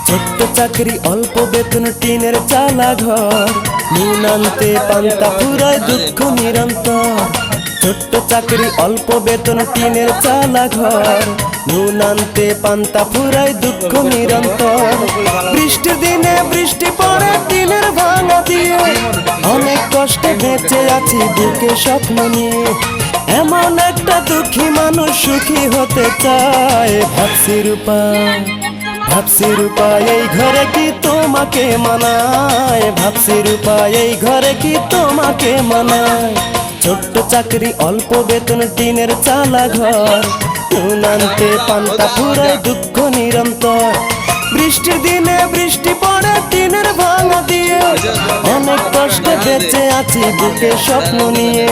ছোট্ট চাকরি অল্প বেতন টিনের চালা ঘর নুন আনতে পান্তা ফুরায় দুঃখ নিরন্তর। ছোট্ট চাকরি অল্প বেতন টিনের চালা ঘর নুন আনতে পান্তা ফুরায় দুঃখ নিরন্তর। বৃষ্টির দিনে বৃষ্টি পড়ে টিনের ভাঙা দিয়ে অনেক কষ্টে বেঁচে আছি বুকে স্বপ্ন নিয়ে। এমন একটা দুঃখী মানুষ সুখী হতে চায় ভাবছি রূপা ভাবছি রূপা এই ঘরে কি তোমাকে মানায়। ভাবছি রূপা এই ঘরে কি তোমাকে মানায়। ছোট্ট চাকরি অল্প বেতন টিনের চালা ঘর নুন আনতে পান্তা ফুরায় দুঃখ নিরন্তর। বৃষ্টির দিনে বৃষ্টি পড়ে টিনের ভাঙা দিয়ে অনেক কষ্টে বেঁচে আছি বুকে স্বপ্ন নিয়ে।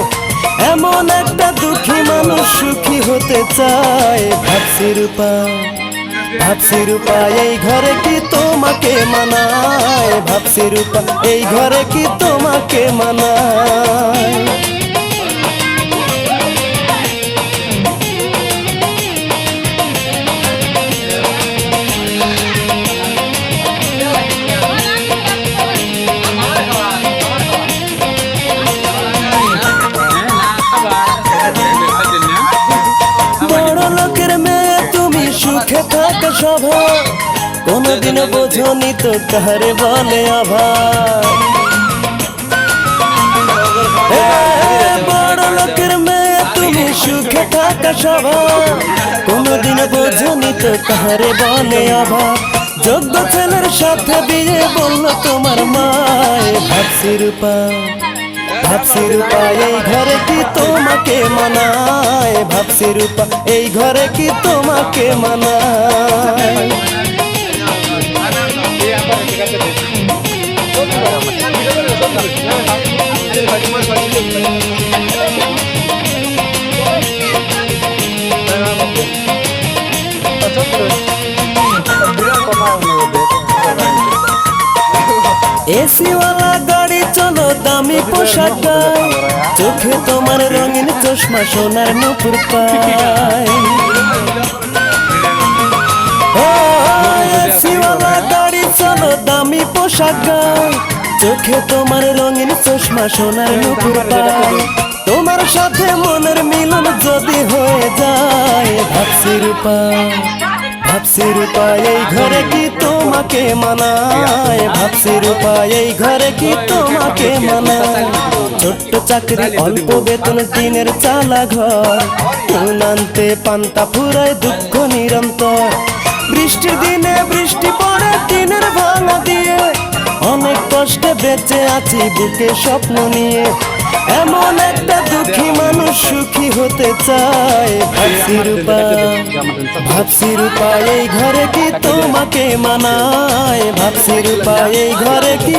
এমন একটা দুঃখী মানুষ সুখী হতে চায় ভাবছি রূপা ভাবছি রূপা এই ঘরে কি তোমাকে মানায়। ভাবছি রূপা এই ঘরে কি তোমাকে মানায়। বড় লোকের মেয়ে তুমি সুখে থাকা স্বভাব কোনদিনও বোঝনি তো কারে বলে অভাব। বড় লোকের মেয়ে তুমি সুখে থাকা স্বভাব কোনদিনও বোঝনি তো কারে বলে অভাব। যোগ্য ছেলের সাথে বিয়ে বললো তোমার মায়। ভাবছি রূপা ভাবছি রূপা এই ঘরে কি তোমাকে মানায়। ভাবছি রূপা এই ঘরে কি তোমাকে মানায়। এসিওয়ালা গাড়ি চলো দামি পোশাক গায় চোখে তোমার রঙিন চশমা সোনার নুপুর পায়। এসিওয়ালা গাড়ি চলো দামি পোশাক গায় চোখে তোমার রঙিন চশমা সোনার নুপুর পায়। তোমার সাথে মনের মিলন যদি হয়ে যায় ভাবছি রূপা ভাবছি রূপা এই ঘরে কি তোমাকে মানায়। ভাবছি রূপা এই ঘরে কি তোমাকে মানায়। ছোট্ট চাকরি অল্প বেতন টিনের চালা ঘর নুন আনতে পান্তা ফুরায় দুঃখ নিরন্তর। বৃষ্টির দিনে বৃষ্টি পড়ে টিনের ভাঙা দিয়ে অনেক কষ্টে বেঁচে আছি বুকে স্বপ্ন নিয়ে। এমন একটা দুঃখী মানুষ সুখী হতে চায় ভাবছি রূপা ভাবছি রূপা এই ঘরে কি তোমাকে মানায়। ভাবছি রূপা এই ঘরে কি